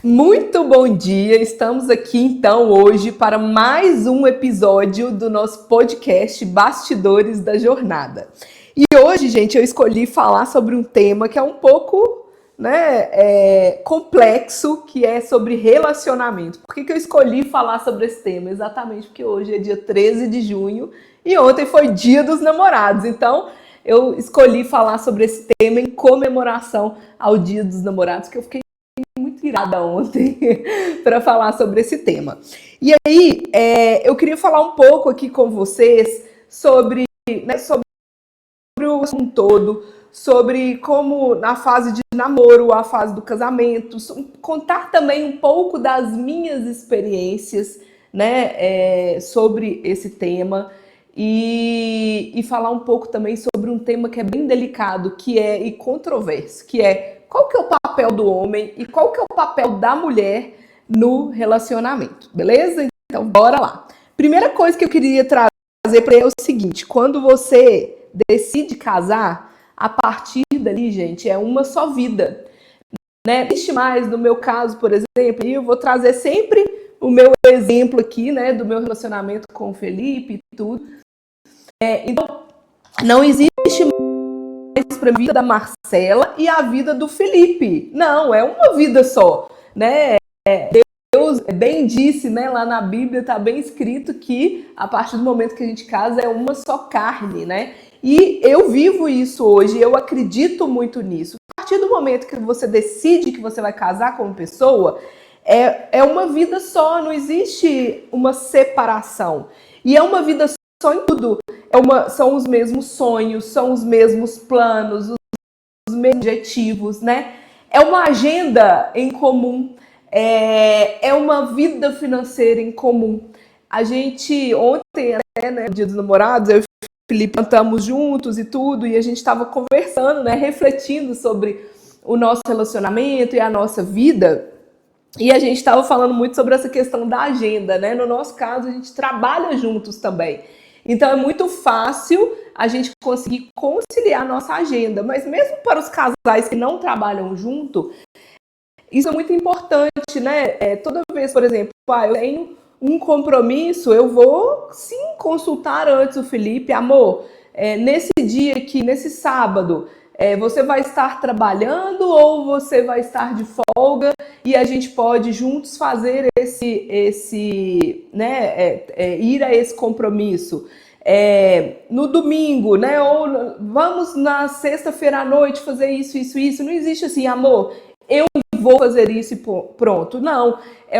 Muito bom dia! Estamos aqui então hoje para mais um episódio do nosso podcast Bastidores da Jornada. E hoje, gente, eu escolhi falar sobre um tema que é um pouco, complexo, que é sobre relacionamento. Por que eu escolhi falar sobre esse tema? Exatamente porque hoje é dia 13 de junho e ontem foi Dia dos Namorados. Então, eu escolhi falar sobre esse tema em comemoração ao Dia dos Namorados, que eu fiquei muito irada ontem para falar sobre esse tema. E aí, eu queria falar um pouco aqui com vocês sobre o assunto todo, sobre como na fase de namoro, a fase do casamento, contar também um pouco das minhas experiências, sobre esse tema e falar um pouco também sobre um tema que é bem delicado, e controverso, que é qual que é o papel do homem e qual que é o papel da mulher no relacionamento, beleza? Então, bora lá. Primeira coisa que eu queria trazer para é o seguinte: quando você decide casar, a partir dali, gente, é uma só vida, né? Não existe mais, no meu caso, por exemplo, e eu vou trazer sempre o meu exemplo aqui, né, do meu relacionamento com o Felipe e tudo. Então, não existe mais para a vida da Marcela e a vida do Felipe. Não, é uma vida só, né? Deus bem disse, né, lá na Bíblia está bem escrito que a partir do momento que a gente casa é uma só carne, né? E eu vivo isso hoje, eu acredito muito nisso. A partir do momento que você decide que você vai casar com uma pessoa, é uma vida só, não existe uma separação. E é uma vida só em tudo. São os mesmos sonhos, são os mesmos planos, os mesmos objetivos, né? É uma agenda em comum, é uma vida financeira em comum. A gente, ontem, né, no Dia dos Namorados, eu e o Felipe cantamos juntos e tudo, e a gente estava conversando, né, refletindo sobre o nosso relacionamento e a nossa vida, e a gente estava falando muito sobre essa questão da agenda, né? No nosso caso, a gente trabalha juntos também. Então é muito fácil a gente conseguir conciliar a nossa agenda, mas mesmo para os casais que não trabalham junto, isso é muito importante, né? Toda vez, por exemplo, eu tenho um compromisso, eu vou sim consultar antes o Felipe, amor, nesse dia aqui, nesse sábado, você vai estar trabalhando ou você vai estar de folga e a gente pode juntos fazer ir a esse compromisso. No domingo, né? Ou vamos na sexta-feira à noite fazer isso. Não existe assim, amor, eu vou fazer isso e pronto. Não, é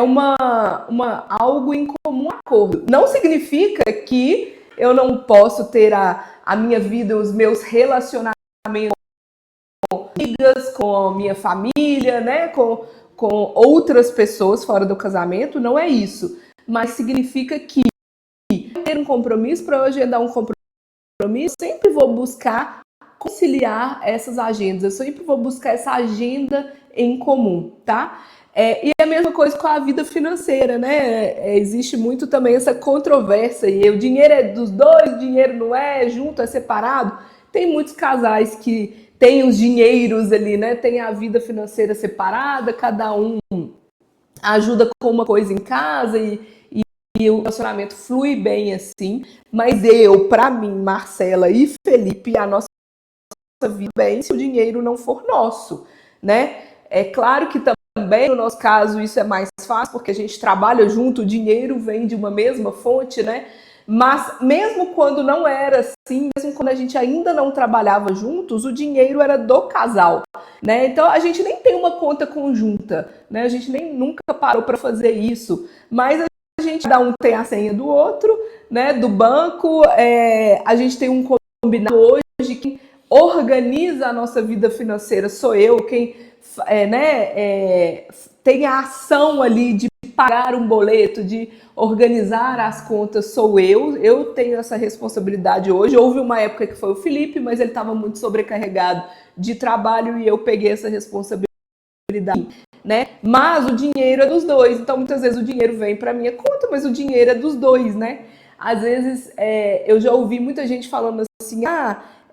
algo em comum acordo. Não significa que eu não posso ter a minha vida, os meus relacionamentos com amigas, com a minha família, né? Com outras pessoas fora do casamento, não é isso. Mas significa que ter um compromisso, para eu agendar um compromisso, sempre vou buscar conciliar essas agendas, eu sempre vou buscar essa agenda em comum, tá? E a mesma coisa com a vida financeira, né? Existe muito também essa controvérsia, e o dinheiro é dos dois, o dinheiro não é junto, é separado. Tem muitos casais que têm os dinheiros ali, né? Tem a vida financeira separada, cada um ajuda com uma coisa em casa e o relacionamento flui bem assim. Mas para mim, Marcela e Felipe, a nossa vida bem se o dinheiro não for nosso, né? É claro que também no nosso caso isso é mais fácil porque a gente trabalha junto, o dinheiro vem de uma mesma fonte, né? Mas mesmo quando não era assim, mesmo quando a gente ainda não trabalhava juntos, o dinheiro era do casal, né? Então a gente nem tem uma conta conjunta, né? A gente nunca parou para fazer isso, mas a gente cada um tem a senha do outro, né? Do banco, a gente tem um combinado hoje que organiza a nossa vida financeira sou eu, quem tem a ação ali de pagar um boleto, de organizar as contas sou eu tenho essa responsabilidade hoje. Houve uma época que foi o Felipe, mas ele estava muito sobrecarregado de trabalho e eu peguei essa responsabilidade, né? Mas o dinheiro é dos dois, então muitas vezes o dinheiro vem para minha conta, mas o dinheiro é dos dois, né? Às vezes eu já ouvi muita gente falando assim,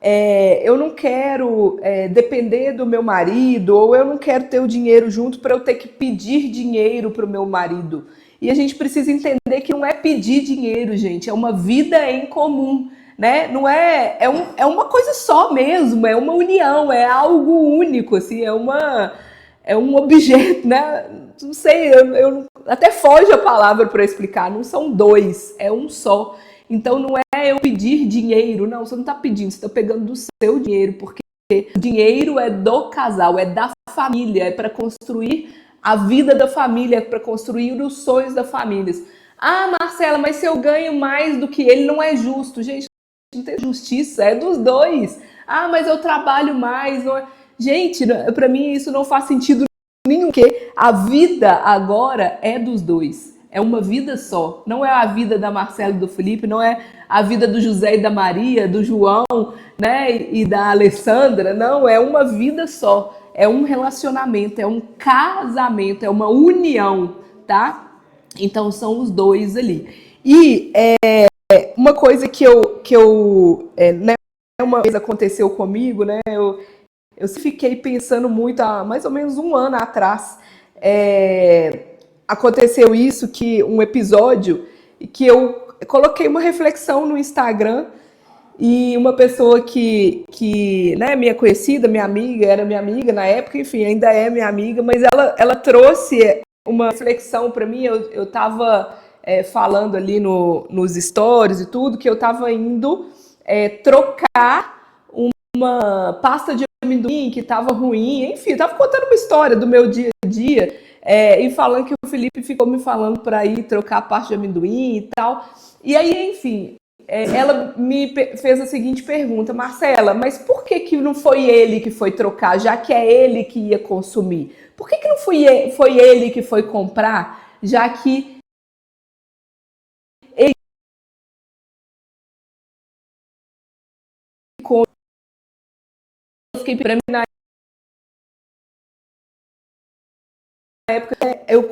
eu não quero depender do meu marido, ou eu não quero ter o dinheiro junto para eu ter que pedir dinheiro para o meu marido. E a gente precisa entender que não é pedir dinheiro, gente, é uma vida em comum, né? Não é uma coisa só mesmo, é uma união, é algo único, assim, é um objeto, né? Não sei, até foge a palavra para explicar, não são dois, é um só. Então não é eu pedir dinheiro, não, você não está pedindo, você está pegando do seu dinheiro, porque o dinheiro é do casal, é da família, é para construir a vida da família, é para construir os sonhos da família. Ah, Marcela, mas se eu ganho mais do que ele, não é justo. Gente, não tem justiça, é dos dois. Ah, mas eu trabalho mais. Não é... Gente, para mim isso não faz sentido nenhum, porque a vida agora é dos dois. É uma vida só. Não é a vida da Marcela e do Felipe, não é a vida do José e da Maria, do João, né, e da Alessandra. Não, é uma vida só. É um relacionamento, é um casamento, é uma união, tá? Então são os dois ali. E uma coisa que né, uma vez aconteceu comigo, né? Eu fiquei pensando muito há mais ou menos um ano atrás. Aconteceu isso, que um episódio que eu coloquei uma reflexão no Instagram e uma pessoa que né, minha conhecida, minha amiga, era minha amiga na época, enfim, ainda é minha amiga, mas ela trouxe uma reflexão para mim. Eu estava falando ali nos stories e tudo, que eu estava indo trocar uma pasta de amendoim que estava ruim, enfim, estava contando uma história do meu dia a dia, e falando que o Felipe ficou me falando para ir trocar a pasta de amendoim e tal. E aí, enfim, ela me fez a seguinte pergunta: Marcela, mas por que não foi ele que foi trocar, já que é ele que ia consumir? Por que não foi ele que foi comprar, já que ele... Eu fiquei para mim na época,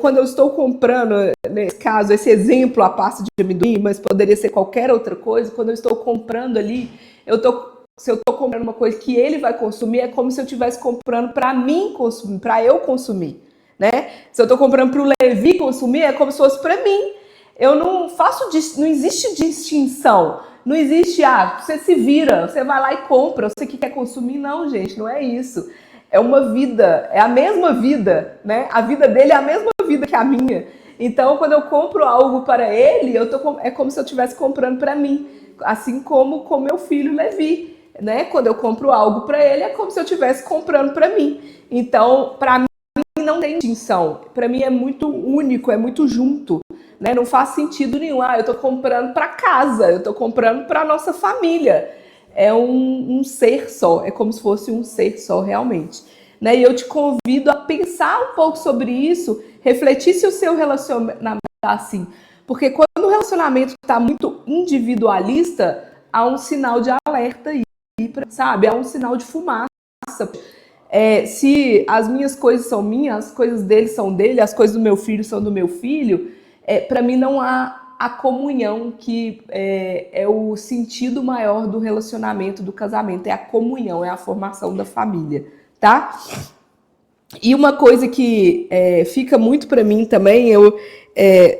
quando eu estou comprando, nesse caso, esse exemplo, a pasta de amendoim, mas poderia ser qualquer outra coisa, quando eu estou comprando ali, se eu estou comprando uma coisa que ele vai consumir, é como se eu estivesse comprando para mim consumir, para eu consumir, né? Se eu estou comprando para o Levi consumir, é como se fosse para mim. Eu não faço, não existe distinção, não existe, você se vira, você vai lá e compra, você que quer consumir, não, gente, não é isso. É uma vida, é a mesma vida, né? A vida dele é a mesma vida que a minha. Então, quando eu compro algo para ele, é como se eu estivesse comprando para mim, assim como com meu filho Levi, né? Quando eu compro algo para ele, é como se eu estivesse comprando para mim. Então, para mim não tem distinção. Para mim é muito único, é muito junto, né? Não faz sentido nenhum. Eu estou comprando para casa, eu estou comprando para nossa família. É um ser só, é como se fosse um ser só realmente, né? E eu te convido a pensar um pouco sobre isso, refletir se o seu relacionamento está assim, porque quando o relacionamento está muito individualista, há um sinal de alerta aí, sabe? Há um sinal de fumaça. Se as minhas coisas são minhas, as coisas dele são dele, as coisas do meu filho são do meu filho, para mim não há a comunhão, que é o sentido maior do relacionamento, do casamento, é a comunhão, é a formação da família, tá? E uma coisa que fica muito para mim também, eu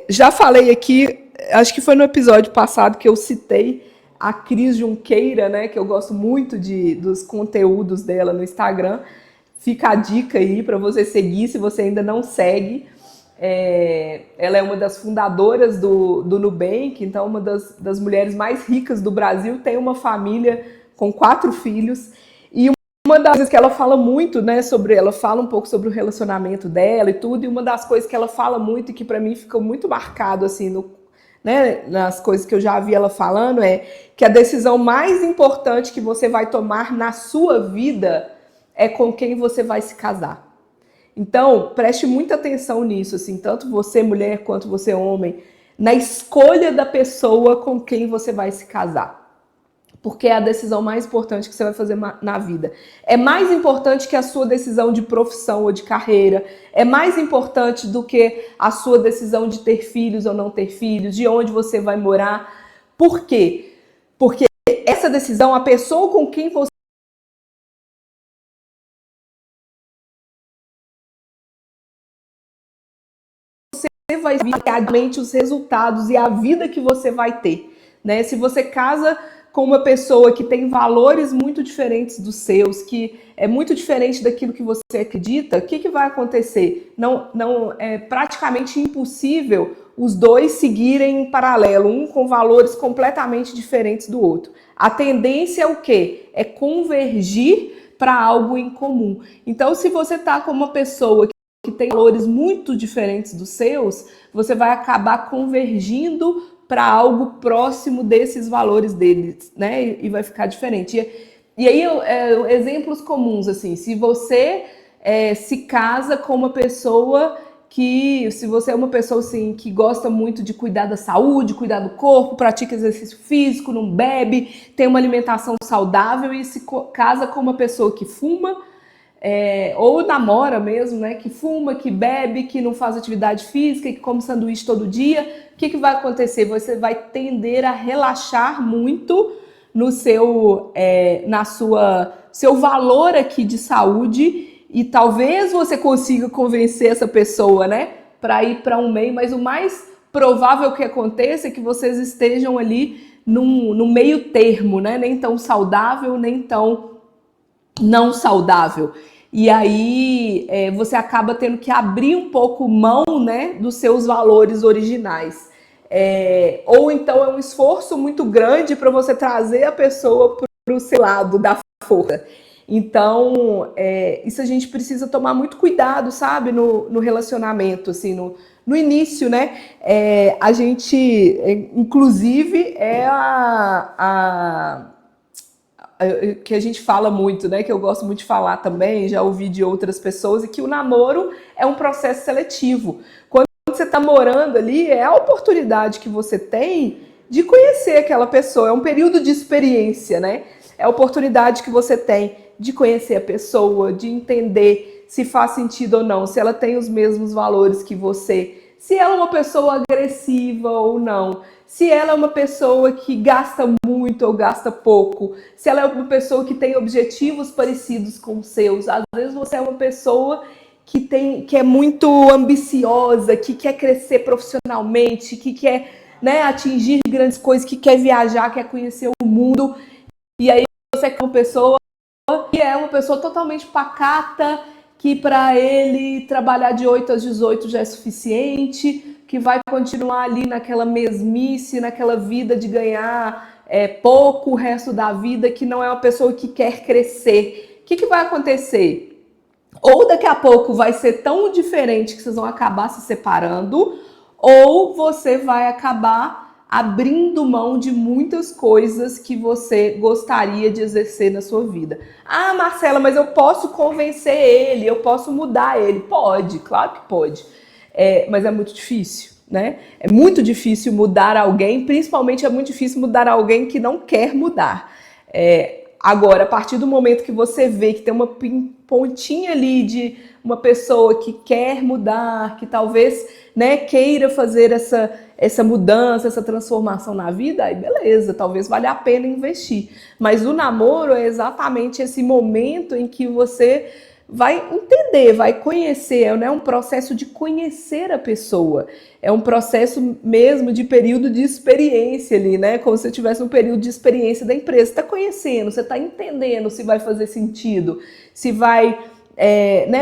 já falei aqui, acho que foi no episódio passado que eu citei a Cris Junqueira, né, que eu gosto muito dos conteúdos dela no Instagram. Fica a dica aí para você seguir, se você ainda não segue. Ela é uma das fundadoras do Nubank, então uma das mulheres mais ricas do Brasil, tem uma família com 4 filhos, e uma das coisas que ela fala muito, né, ela fala um pouco sobre o relacionamento dela e tudo, e uma das coisas que ela fala muito e que para mim ficou muito marcado assim, né, nas coisas que eu já vi ela falando, é que a decisão mais importante que você vai tomar na sua vida é com quem você vai se casar. Então, preste muita atenção nisso, assim, tanto você, mulher, quanto você, homem, na escolha da pessoa com quem você vai se casar. Porque é a decisão mais importante que você vai fazer na vida. É mais importante que a sua decisão de profissão ou de carreira. É mais importante do que a sua decisão de ter filhos ou não ter filhos, de onde você vai morar. Por quê? Porque essa essa decisão, a pessoa com quem você vai ver realmente os resultados e a vida que você vai ter, né? Se você casa com uma pessoa que tem valores muito diferentes dos seus, que é muito diferente daquilo que você acredita, o que vai acontecer? Não é praticamente impossível os dois seguirem em paralelo, um com valores completamente diferentes do outro. A tendência é o quê? É convergir para algo em comum. Então, se você está com uma pessoa que tem valores muito diferentes dos seus, você vai acabar convergindo para algo próximo desses valores deles, né? E vai ficar diferente. E aí, exemplos comuns, assim, se você se casa com uma pessoa se você é uma pessoa assim, que gosta muito de cuidar da saúde, cuidar do corpo, pratica exercício físico, não bebe, tem uma alimentação saudável e se casa com uma pessoa que fuma, ou namora mesmo, né, que fuma, que bebe, que não faz atividade física, que come sanduíche todo dia, o que vai acontecer? Você vai tender a relaxar muito no seu valor aqui de saúde e talvez você consiga convencer essa pessoa, né, para ir para um meio, mas o mais provável que aconteça é que vocês estejam ali no meio termo, né, nem tão saudável, nem tão não saudável. E aí você acaba tendo que abrir um pouco mão, né, dos seus valores originais. Ou então é um esforço muito grande para você trazer a pessoa para o seu lado da força. Então, isso a gente precisa tomar muito cuidado, sabe, no relacionamento, assim, no início, né? A gente, inclusive, que a gente fala muito, né? Que eu gosto muito de falar também, já ouvi de outras pessoas, e que o namoro é um processo seletivo. Quando você está morando ali, é a oportunidade que você tem de conhecer aquela pessoa, é um período de experiência, né? É a oportunidade que você tem de conhecer a pessoa, de entender se faz sentido ou não, se ela tem os mesmos valores que você, se ela é uma pessoa agressiva ou não, se ela é uma pessoa que gasta muito ou gasta pouco, se ela é uma pessoa que tem objetivos parecidos com os seus. Às vezes você é uma pessoa que é muito ambiciosa, que quer crescer profissionalmente, que quer, né, atingir grandes coisas, que quer viajar, quer conhecer o mundo, e aí você é uma pessoa que é uma pessoa totalmente pacata, que para ele trabalhar de 8 às 18 já é suficiente, que vai continuar ali naquela mesmice, naquela vida de ganhar pouco o resto da vida, que não é uma pessoa que quer crescer. O que vai acontecer? Ou daqui a pouco vai ser tão diferente que vocês vão acabar se separando, ou você vai acabar abrindo mão de muitas coisas que você gostaria de exercer na sua vida. Ah, Marcela, mas eu posso convencer ele, eu posso mudar ele. Pode, claro que pode. Mas é muito difícil, né? É muito difícil mudar alguém, principalmente é muito difícil mudar alguém que não quer mudar. Agora, a partir do momento que você vê que tem uma pontinha ali de uma pessoa que quer mudar, que talvez, né, queira fazer essa mudança, essa transformação na vida, aí beleza, talvez valha a pena investir. Mas o namoro é exatamente esse momento em que você vai entender, vai conhecer, né? É um processo de conhecer a pessoa. É um processo mesmo de período de experiência ali, né? Como se você tivesse um período de experiência da empresa. Você está conhecendo, você está entendendo se vai fazer sentido, se vai,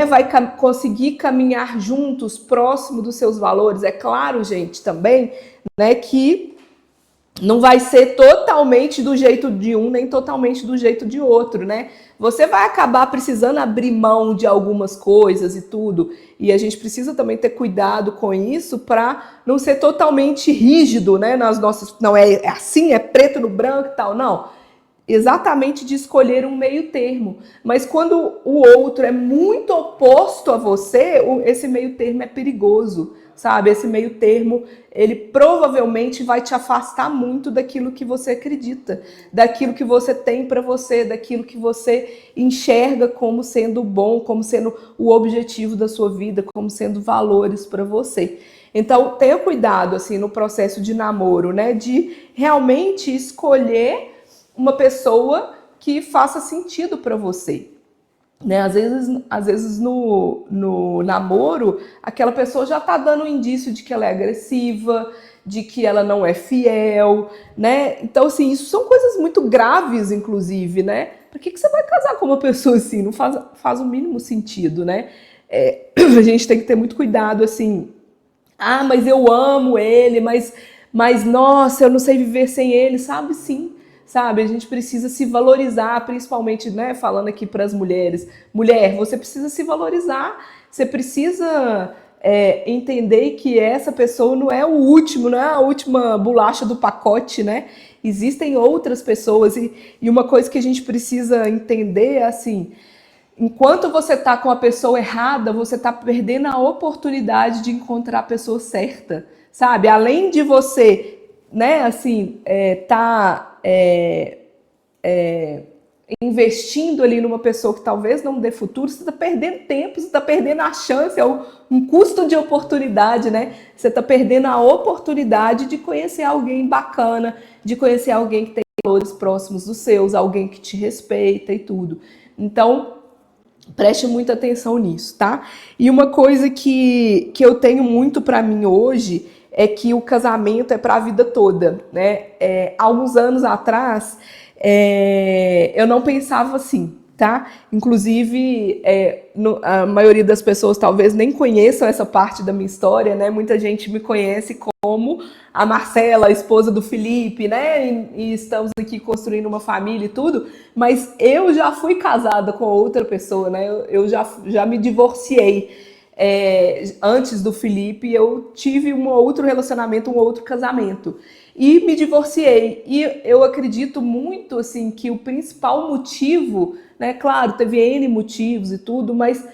vai conseguir caminhar juntos, próximo dos seus valores. É claro, gente, também, né, que não vai ser totalmente do jeito de um, nem totalmente do jeito de outro, né? Você vai acabar precisando abrir mão de algumas coisas e tudo. E a gente precisa também ter cuidado com isso para não ser totalmente rígido, né? Nas nossas. Não, é assim, é preto no branco e tal. Não. Exatamente de escolher um meio termo. Mas quando o outro é muito oposto a você, esse meio termo é perigoso, sabe? Esse meio termo, ele provavelmente vai te afastar muito daquilo que você acredita, daquilo que você tem para você, daquilo que você enxerga como sendo bom, como sendo o objetivo da sua vida, como sendo valores para você. Então, tenha cuidado, assim, no processo de namoro, né? De realmente escolher uma pessoa que faça sentido para você. Né? Às vezes no namoro, aquela pessoa já está dando um indício de que ela é agressiva, de que ela não é fiel, né? Então, assim, isso são coisas muito graves, inclusive, né? Por que você vai casar com uma pessoa assim? Não faz o mínimo sentido, né? A gente tem que ter muito cuidado, assim. Ah, mas eu amo ele, mas nossa, eu não sei viver sem ele, sabe? Sim. Sabe, a gente precisa se valorizar, principalmente, né, falando aqui para as mulheres. Mulher, você precisa se valorizar, você precisa entender que essa pessoa não é o último, não é a última bolacha do pacote, né? Existem outras pessoas e uma coisa que a gente precisa entender é assim, enquanto você está com a pessoa errada, você está perdendo a oportunidade de encontrar a pessoa certa, sabe? Além de você, né, assim, investindo ali numa pessoa que talvez não dê futuro, você está perdendo tempo, você está perdendo a chance, é um custo de oportunidade, né? Você está perdendo a oportunidade de conhecer alguém bacana, de conhecer alguém que tem valores próximos dos seus, alguém que te respeita e tudo. Então, preste muita atenção nisso, tá? E uma coisa que eu tenho muito para mim hoje é que o casamento é para a vida toda, né? Há alguns anos atrás, eu não pensava assim, tá? Inclusive, a maioria das pessoas talvez nem conheçam essa parte da minha história, né? Muita gente me conhece como a Marcela, a esposa do Felipe, né? E estamos aqui construindo uma família e tudo, mas eu já fui casada com outra pessoa, né? Eu já me divorciei. Antes do Felipe, eu tive um outro relacionamento, um outro casamento. E me divorciei. E eu acredito muito, assim, que o principal motivo, né? Claro, teve N motivos e tudo, mas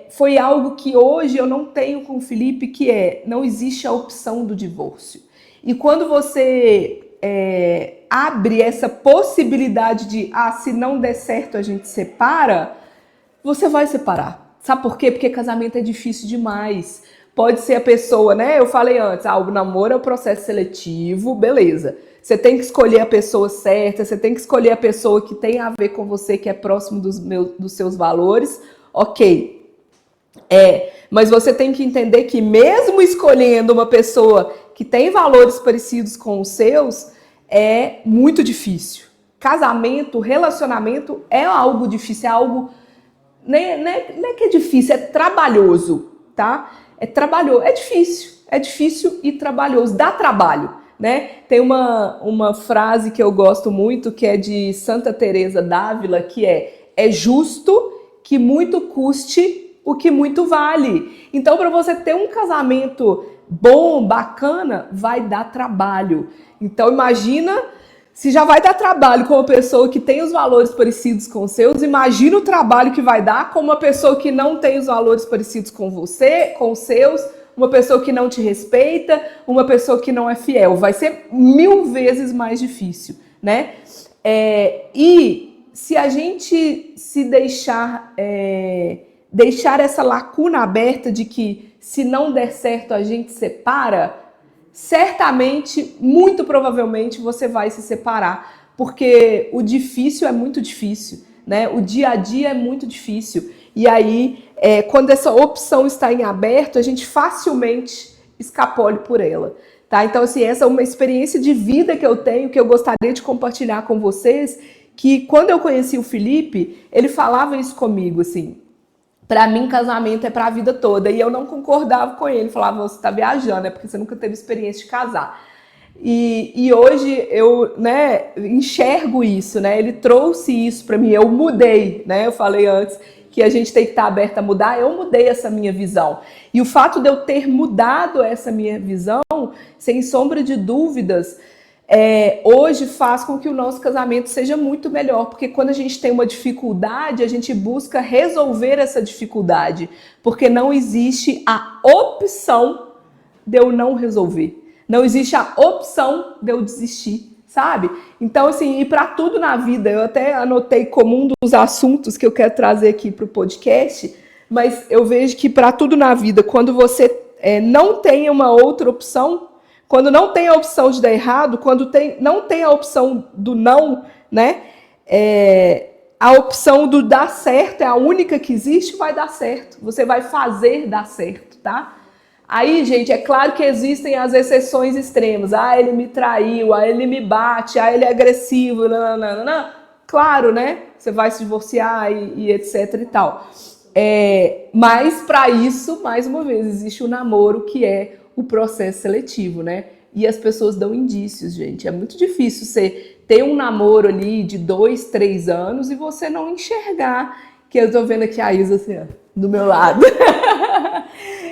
foi algo que hoje eu não tenho com o Felipe, que não existe a opção do divórcio. E quando você abre essa possibilidade de, se não der certo a gente separa, você vai separar. Sabe por quê? Porque casamento é difícil demais. Pode ser a pessoa, né? Eu falei antes, o namoro é um processo seletivo, beleza. Você tem que escolher a pessoa certa, você tem que escolher a pessoa que tem a ver com você, que é próximo dos seus valores, ok. Mas você tem que entender que mesmo escolhendo uma pessoa que tem valores parecidos com os seus, é muito difícil. Casamento, relacionamento é algo difícil, é algo... Não é que é difícil, é trabalhoso, tá? É trabalhoso, é difícil e trabalhoso, dá trabalho, né? Tem uma frase que eu gosto muito, que é de Santa Teresa d'Ávila, que é justo que muito custe o que muito vale. Então, para você ter um casamento bom, bacana, vai dar trabalho. Então, imagina... Se já vai dar trabalho com uma pessoa que tem os valores parecidos com os seus, imagina o trabalho que vai dar com uma pessoa que não tem os valores parecidos com você, com os seus, uma pessoa que não te respeita, uma pessoa que não é fiel. Vai ser 1000 vezes mais difícil, né? E se a gente se deixar essa lacuna aberta de que se não der certo a gente separa, certamente, muito provavelmente, você vai se separar, porque o difícil é muito difícil, né? O dia a dia é muito difícil. E aí, quando essa opção está em aberto, a gente facilmente escapole por ela, tá? Então, assim, essa é uma experiência de vida que eu tenho, que eu gostaria de compartilhar com vocês, que quando eu conheci o Felipe, ele falava isso comigo, assim... Para mim, casamento é para a vida toda. E eu não concordava com ele. Falava, você está viajando, é porque você nunca teve experiência de casar. E hoje eu, né, enxergo isso, né? Ele trouxe isso para mim. Eu mudei, né? Eu falei antes que a gente tem que estar aberta a mudar. Eu mudei essa minha visão. E o fato de eu ter mudado essa minha visão, sem sombra de dúvidas, hoje faz com que o nosso casamento seja muito melhor, porque quando a gente tem uma dificuldade, a gente busca resolver essa dificuldade, porque não existe a opção de eu não resolver, não existe a opção de eu desistir, sabe? Então, assim, e para tudo na vida, eu até anotei como um dos assuntos que eu quero trazer aqui para o podcast, mas eu vejo que para tudo na vida, quando você não tem uma outra opção, Quando não tem a opção de dar errado, quando não tem a opção do não, né? A opção do dar certo é a única que existe, vai dar certo. Você vai fazer dar certo, tá? Aí, gente, é claro que existem as exceções extremas. Ah, ele me traiu, ah, ele me bate, ah, ele é agressivo, nananana. Claro, né? Você vai se divorciar e etc e tal. Mas para isso, mais uma vez, existe o namoro, que é o processo seletivo, né? E as pessoas dão indícios, gente. É muito difícil você ter um namoro ali de 2, 3 anos e você não enxergar, que eu tô vendo aqui a Isa assim, ó, do meu lado.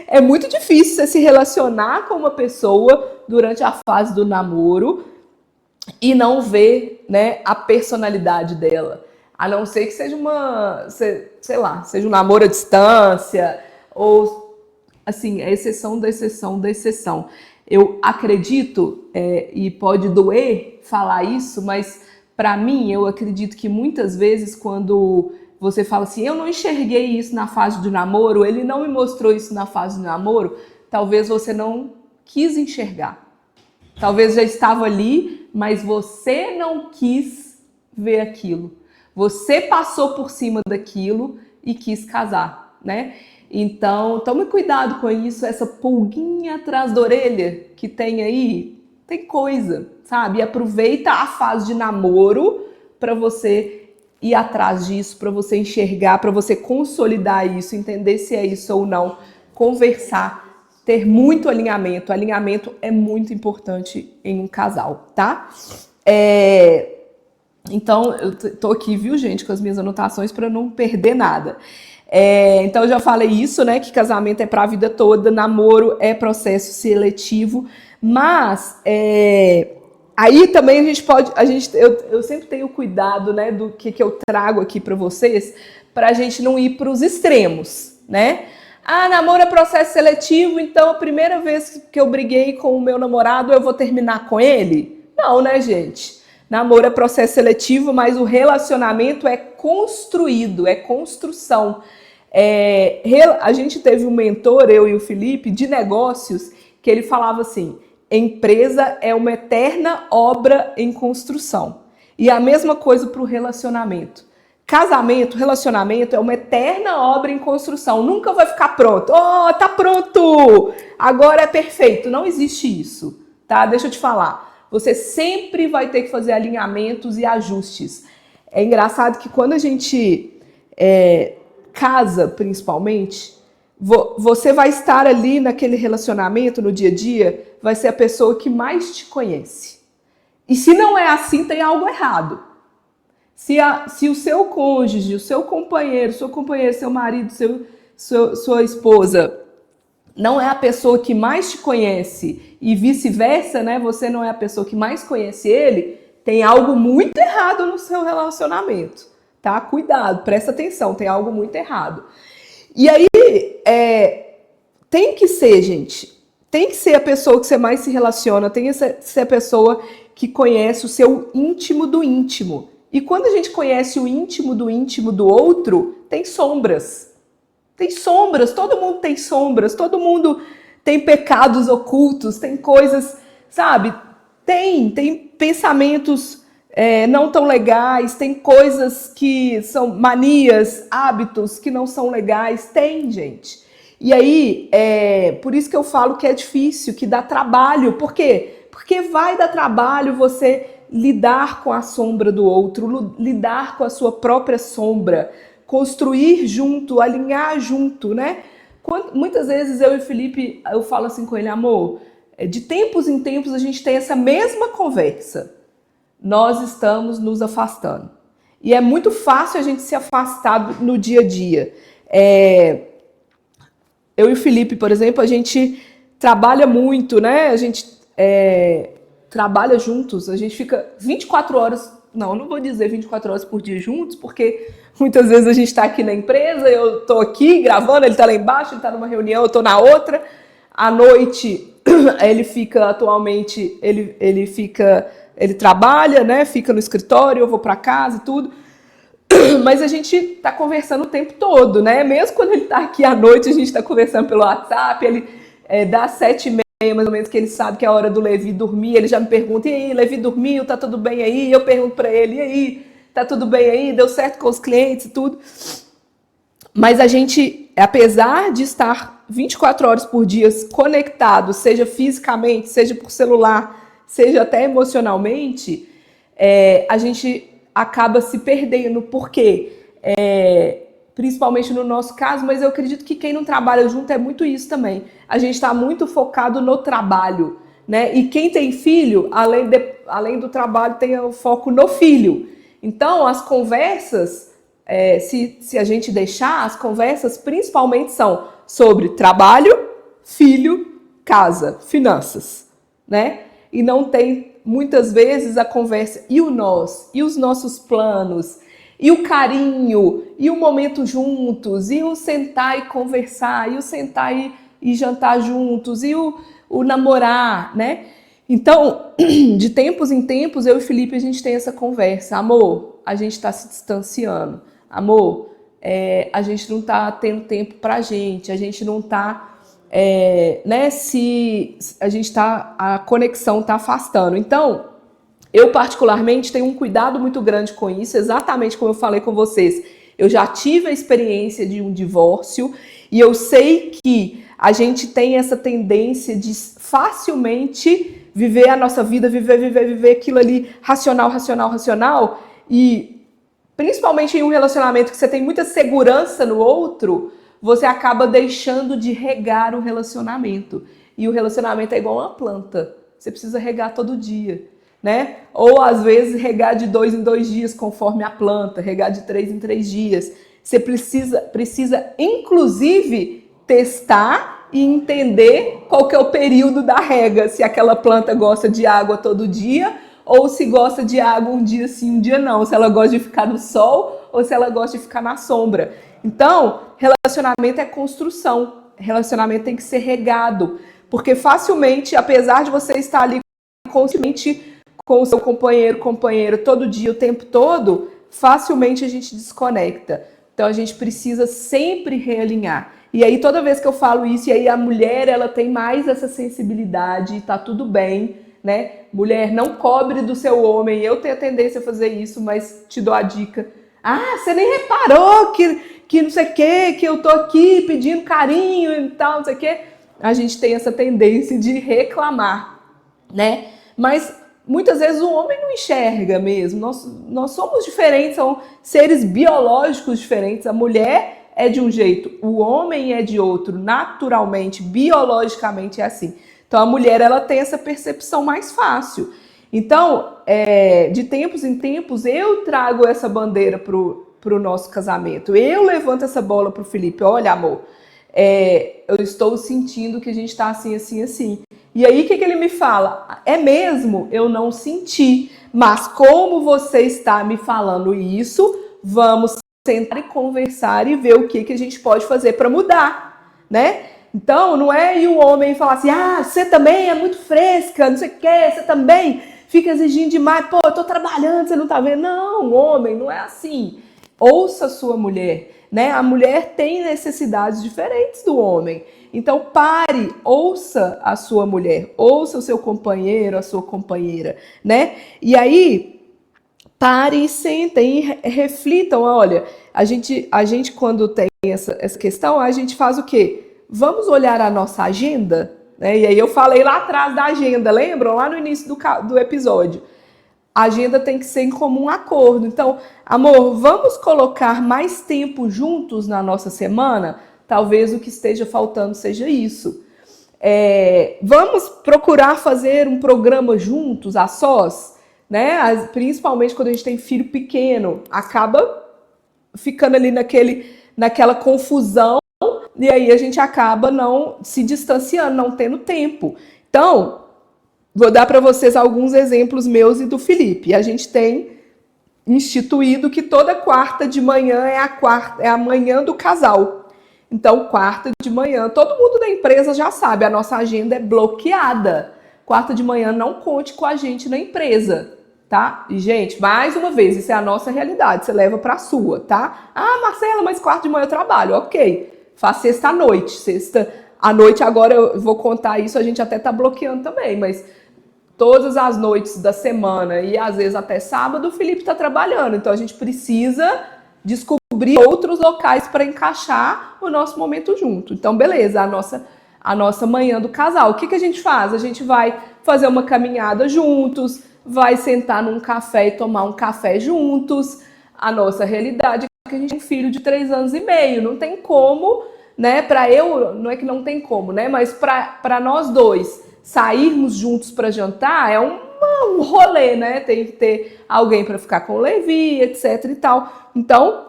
É muito difícil você se relacionar com uma pessoa durante a fase do namoro e não ver, né, a personalidade dela. A não ser que seja sei lá, seja um namoro à distância, ou, assim, a exceção da exceção da exceção. Eu acredito, e pode doer falar isso, mas para mim, eu acredito que muitas vezes quando você fala assim, eu não enxerguei isso na fase do namoro, ele não me mostrou isso na fase do namoro, talvez você não quis enxergar. Talvez já estava ali, mas você não quis ver aquilo. Você passou por cima daquilo e quis casar, né? Então, tome cuidado com isso, essa pulguinha atrás da orelha que tem aí, tem coisa, sabe? E aproveita a fase de namoro para você ir atrás disso, para você enxergar, para você consolidar isso, entender se é isso ou não, conversar, ter muito alinhamento. Alinhamento é muito importante em um casal, tá? Então, eu tô aqui, viu, gente, com as minhas anotações para não perder nada. Então, eu já falei isso, né, que casamento é para a vida toda, namoro é processo seletivo, mas aí também a gente pode, eu sempre tenho cuidado, né, do que eu trago aqui para vocês, para a gente não ir para os extremos, né? Ah, namoro é processo seletivo, então a primeira vez que eu briguei com o meu namorado, eu vou terminar com ele? Não, né, gente? Namoro é processo seletivo, mas o relacionamento é construído, é construção. A gente teve um mentor, eu e o Felipe, de negócios, que ele falava assim, empresa é uma eterna obra em construção. E a mesma coisa para o relacionamento. Casamento, relacionamento é uma eterna obra em construção. Nunca vai ficar pronto. Oh, tá pronto! Agora é perfeito. Não existe isso, tá? Deixa eu te falar. Você sempre vai ter que fazer alinhamentos e ajustes. É engraçado que quando a gente casa, principalmente, você vai estar ali naquele relacionamento, no dia a dia, vai ser a pessoa que mais te conhece. E se não é assim, tem algo errado. Se o seu cônjuge, o seu companheiro, seu marido, sua esposa, não é a pessoa que mais te conhece e vice-versa, né? Você não é a pessoa que mais conhece ele, tem algo muito errado no seu relacionamento, tá? Cuidado, presta atenção, tem algo muito errado. E aí, tem que ser, gente, tem que ser a pessoa que você mais se relaciona, tem que ser a pessoa que conhece o seu íntimo do íntimo. E quando a gente conhece o íntimo do outro, tem sombras. Tem sombras, todo mundo tem sombras, todo mundo tem pecados ocultos, tem coisas, sabe? Tem pensamentos não tão legais, tem coisas que são manias, hábitos que não são legais, tem, gente. E aí, por isso que eu falo que é difícil, que dá trabalho. Por quê? Porque vai dar trabalho você lidar com a sombra do outro, lidar com a sua própria sombra, construir junto, alinhar junto, né? Muitas vezes eu e o Felipe, eu falo assim com ele, amor, de tempos em tempos a gente tem essa mesma conversa. Nós estamos nos afastando. E é muito fácil a gente se afastar no dia a dia. Eu e o Felipe, por exemplo, a gente trabalha muito, né? A gente trabalha juntos, a gente fica 24 horas, não vou dizer 24 horas por dia juntos, porque muitas vezes a gente está aqui na empresa, eu estou aqui gravando, ele está lá embaixo, ele está numa reunião, eu estou na outra. À noite, ele fica atualmente, ele trabalha, né? Fica no escritório, eu vou para casa e tudo. Mas a gente está conversando o tempo todo, né? Mesmo quando ele está aqui à noite, a gente está conversando pelo WhatsApp, ele dá 7h30, mais ou menos, que ele sabe que é a hora do Levi dormir, ele já me pergunta, e aí, Levi dormiu, tá tudo bem aí? E eu pergunto para ele, e aí, tá tudo bem aí? Deu certo com os clientes e tudo? Mas a gente, apesar de estar 24 horas por dia conectado, seja fisicamente, seja por celular, seja até emocionalmente, a gente acaba se perdendo. Por quê? Principalmente no nosso caso, mas eu acredito que quem não trabalha junto é muito isso também. A gente está muito focado no trabalho, né? E quem tem filho, além do trabalho, tem o foco no filho. Então, as conversas, se a gente deixar, as conversas principalmente são sobre trabalho, filho, casa, finanças, né? E não tem, muitas vezes, a conversa e o nós, e os nossos planos, e o carinho, e o momento juntos, e o sentar e conversar, e o sentar e jantar juntos, e o namorar, né? Então, de tempos em tempos, eu e o Felipe, a gente tem essa conversa. Amor, a gente está se distanciando. Amor, a gente não está tendo tempo pra gente, a gente não está, né? A conexão está afastando. Então, eu, particularmente, tenho um cuidado muito grande com isso, exatamente como eu falei com vocês. Eu já tive a experiência de um divórcio e eu sei que a gente tem essa tendência de facilmente viver a nossa vida, viver aquilo ali racional. E, principalmente em um relacionamento que você tem muita segurança no outro, você acaba deixando de regar o relacionamento. E o relacionamento é igual uma planta. Você precisa regar todo dia. Né? Ou às vezes regar de 2 em 2 dias, conforme a planta, regar de 3 em 3 dias. Você precisa inclusive testar e entender qual que é o período da rega, se aquela planta gosta de água todo dia ou se gosta de água um dia sim, um dia não, se ela gosta de ficar no sol ou se ela gosta de ficar na sombra. Então, relacionamento é construção, relacionamento tem que ser regado, porque facilmente, apesar de você estar ali constantemente com o seu companheiro todo dia, o tempo todo, facilmente a gente desconecta. Então a gente precisa sempre realinhar. E aí toda vez que eu falo isso, e aí a mulher, ela tem mais essa sensibilidade, tá tudo bem, né? Mulher, não cobre do seu homem. Eu tenho a tendência a fazer isso, mas te dou a dica. Ah, você nem reparou que não sei o quê, que eu tô aqui pedindo carinho e tal, não sei o quê. A gente tem essa tendência de reclamar, né? Mas muitas vezes o homem não enxerga mesmo. Nós somos diferentes, são seres biológicos diferentes. A mulher é de um jeito, o homem é de outro, naturalmente, biologicamente é assim. Então a mulher, ela tem essa percepção mais fácil. Então, de tempos em tempos, eu trago essa bandeira pro nosso casamento. Eu levanto essa bola pro Felipe. Olha, amor, eu estou sentindo que a gente está assim, assim, assim. E aí, o que ele me fala? É mesmo? Eu não senti. Mas como você está me falando isso, vamos sentar e conversar e ver o que a gente pode fazer para mudar, né? Então, não é e o homem falar assim, você também é muito fresca, não sei o quê, você também fica exigindo demais, pô, eu tô trabalhando, você não tá vendo? Não, homem, não é assim. Ouça a sua mulher, né? A mulher tem necessidades diferentes do homem. Então, pare, ouça a sua mulher, ouça o seu companheiro, a sua companheira, né? E aí, parem e sentem e reflitam. Olha, a gente quando tem essa questão, a gente faz o quê? Vamos olhar a nossa agenda? Né? E aí eu falei lá atrás da agenda, lembram? Lá no início do episódio. A agenda tem que ser em comum acordo. Então, amor, vamos colocar mais tempo juntos na nossa semana? Talvez o que esteja faltando seja isso. Vamos procurar fazer um programa juntos, a sós, né? Principalmente quando a gente tem filho pequeno, acaba ficando ali naquela confusão e aí a gente acaba não se distanciando, não tendo tempo. Então, vou dar para vocês alguns exemplos meus e do Felipe. A gente tem instituído que toda quarta de manhã é a manhã do casal. Então, quarta de manhã, todo mundo da empresa já sabe, a nossa agenda é bloqueada. Quarta de manhã, não conte com a gente na empresa, tá? E, gente, mais uma vez, isso é a nossa realidade, você leva pra sua, tá? Marcela, mas quarta de manhã eu trabalho, ok. Faz sexta à noite, sexta À noite, agora eu vou contar isso, a gente até tá bloqueando também, mas todas as noites da semana e às vezes até sábado, o Felipe tá trabalhando. Então a gente precisa descobrir outros locais para encaixar o nosso momento junto. Então, beleza, a nossa manhã do casal. O que, que a gente faz? A gente vai fazer uma caminhada juntos, vai sentar num café e tomar um café juntos. A nossa realidade é que a gente tem um filho de 3 anos e meio. Não tem como, né? Para eu, não é que não tem como, né? Mas para nós dois sairmos juntos para jantar é um rolê, né? Tem que ter alguém para ficar com o Levi, etc e tal. Então,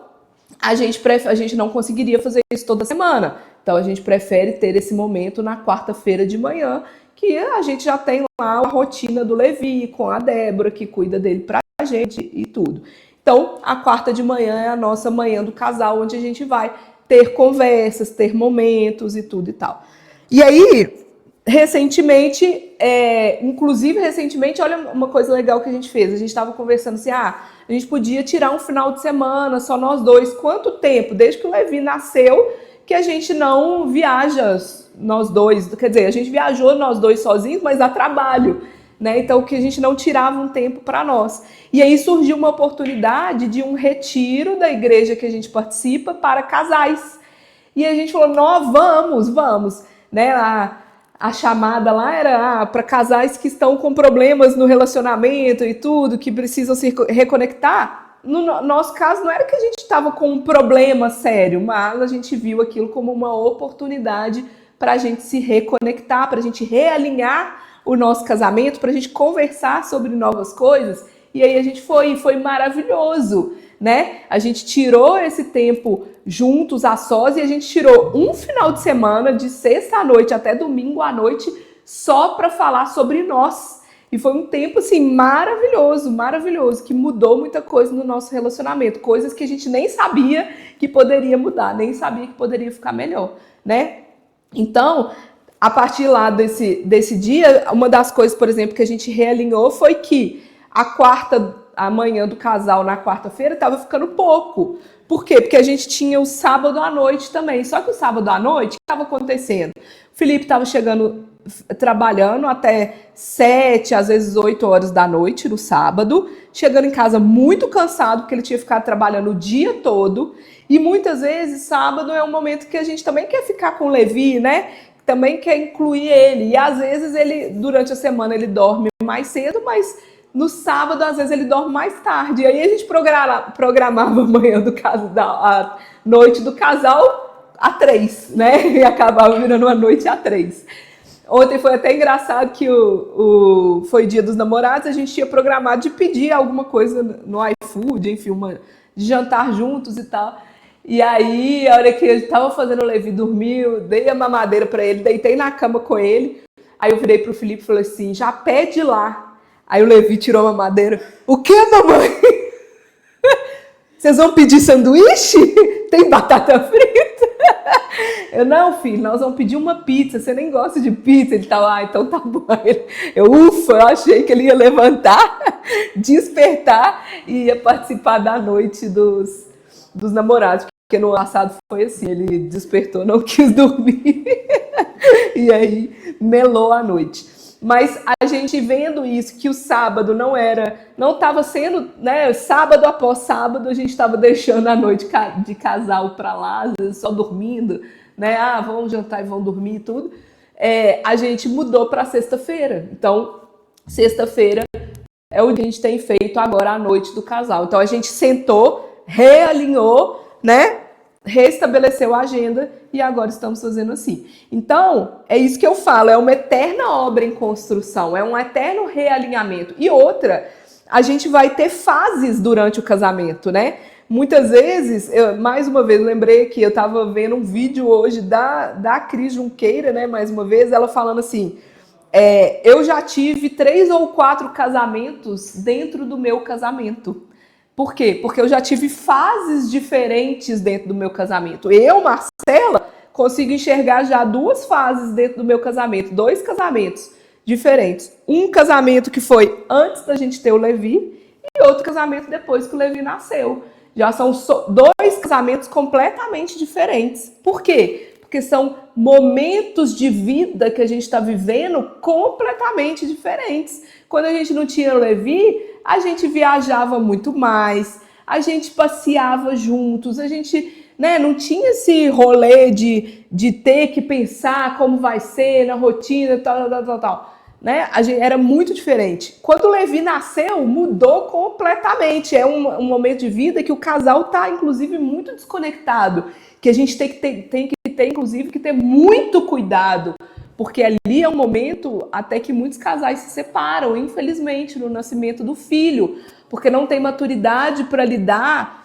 a gente não conseguiria fazer isso toda semana. Então, a gente prefere ter esse momento na quarta-feira de manhã, que a gente já tem lá a rotina do Levi, com a Débora, que cuida dele pra gente e tudo. Então, a quarta de manhã é a nossa manhã do casal, onde a gente vai ter conversas, ter momentos e tudo e tal. E aí, recentemente, inclusive recentemente, olha uma coisa legal que a gente fez. A gente estava conversando assim, a gente podia tirar um final de semana, só nós dois. Quanto tempo? Desde que o Levi nasceu, que a gente não viaja nós dois. Quer dizer, a gente viajou nós dois sozinhos, mas a trabalho, né? Então, que a gente não tirava um tempo para nós. E aí surgiu uma oportunidade de um retiro da igreja que a gente participa para casais. E a gente falou, nós vamos, né? A chamada lá era para casais que estão com problemas no relacionamento e tudo, que precisam se reconectar. No nosso caso, não era que a gente estava com um problema sério, mas a gente viu aquilo como uma oportunidade para a gente se reconectar, para a gente realinhar o nosso casamento, para a gente conversar sobre novas coisas. E aí a gente foi maravilhoso, né? A gente tirou esse tempo juntos a sós e a gente tirou um final de semana, de sexta à noite até domingo à noite, só para falar sobre nós. E foi um tempo, assim, maravilhoso, que mudou muita coisa no nosso relacionamento. Coisas que a gente nem sabia que poderia mudar, nem sabia que poderia ficar melhor, né? Então, a partir lá desse dia, uma das coisas, por exemplo, que a gente realinhou foi que a manhã do casal na quarta-feira estava ficando pouco. Por quê? Porque a gente tinha o sábado à noite também. Só que o sábado à noite, o que estava acontecendo? O Felipe estava trabalhando até 7, às vezes 8 horas da noite no sábado, chegando em casa muito cansado, porque ele tinha ficado trabalhando o dia todo. E muitas vezes, sábado é um momento que a gente também quer ficar com o Levi, né? Também quer incluir ele. E às vezes, durante a semana, ele dorme mais cedo, mas no sábado, às vezes, ele dorme mais tarde. E aí a gente programava a manhã do casal, a noite do casal a 3, né? E acabava virando uma noite a 3. Ontem foi até engraçado que foi dia dos namorados, a gente tinha programado de pedir alguma coisa no iFood, enfim, de jantar juntos e tal. E aí, a hora que ele tava fazendo o Levi dormir, dei a mamadeira pra ele, deitei na cama com ele. Aí eu virei pro Felipe e falei assim, já pede lá. Aí o Levi tirou a mamadeira. O que, mamãe? Vocês vão pedir sanduíche? Tem batata frita? Eu, não, filho, nós vamos pedir uma pizza. Você nem gosta de pizza. Ele tá, então tá bom. Eu achei que ele ia levantar, despertar e ia participar da noite dos namorados. Porque no passado foi assim, ele despertou, não quis dormir. E aí melou a noite. Mas a gente vendo isso, que o sábado não estava sendo, né? Sábado após sábado, a gente estava deixando a noite de casal para lá, às vezes só dormindo, né? Vão jantar e vão dormir e tudo. A gente mudou para sexta-feira. Então, sexta-feira é o que a gente tem feito agora à noite do casal. Então, a gente sentou, realinhou, né? Restabeleceu a agenda e agora estamos fazendo assim. Então, é isso que eu falo, é uma eterna obra em construção, é um eterno realinhamento. E outra, a gente vai ter fases durante o casamento, né? Muitas vezes, mais uma vez, lembrei que eu estava vendo um vídeo hoje da Cris Junqueira, né? Mais uma vez, ela falando assim, eu já tive 3 ou 4 casamentos dentro do meu casamento. Por quê? Porque eu já tive fases diferentes dentro do meu casamento. Eu, Marcela, consigo enxergar já 2 fases dentro do meu casamento, 2 casamentos diferentes. Um casamento que foi antes da gente ter o Levi e outro casamento depois que o Levi nasceu. Já são 2 casamentos completamente diferentes. Por quê? porque são momentos de vida que a gente está vivendo completamente diferentes. Quando a gente não tinha o Levi, a gente viajava muito mais, a gente passeava juntos, a gente, né, não tinha esse rolê de ter que pensar como vai ser na rotina, tal. Né? Era muito diferente. Quando o Levi nasceu, mudou completamente. É um momento de vida que o casal está, inclusive, muito desconectado. Que a gente tem que ter, inclusive, que ter muito cuidado. Porque ali é um momento até que muitos casais se separam, infelizmente, no nascimento do filho. Porque não tem maturidade para lidar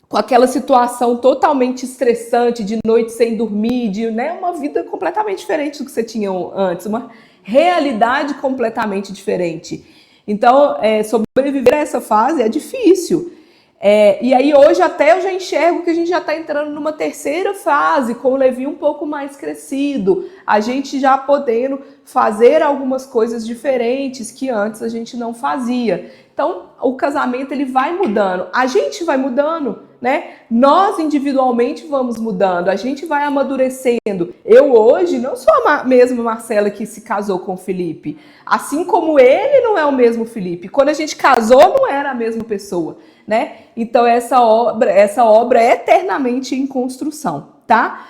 com aquela situação totalmente estressante, de noite sem dormir, de, né, uma vida completamente diferente do que você tinha antes. Uma realidade completamente diferente. Então, sobreviver a essa fase é difícil. E aí hoje até eu já enxergo que a gente já está entrando numa terceira fase, com o Levi um pouco mais crescido, a gente já podendo fazer algumas coisas diferentes que antes a gente não fazia. Então, o casamento ele vai mudando, a gente vai mudando, né? Nós individualmente vamos mudando, a gente vai amadurecendo. Eu hoje não sou a mesma Marcela que se casou com o Felipe, assim como ele não é o mesmo Felipe. Quando a gente casou, não era a mesma pessoa, né? Então essa obra é eternamente em construção, tá?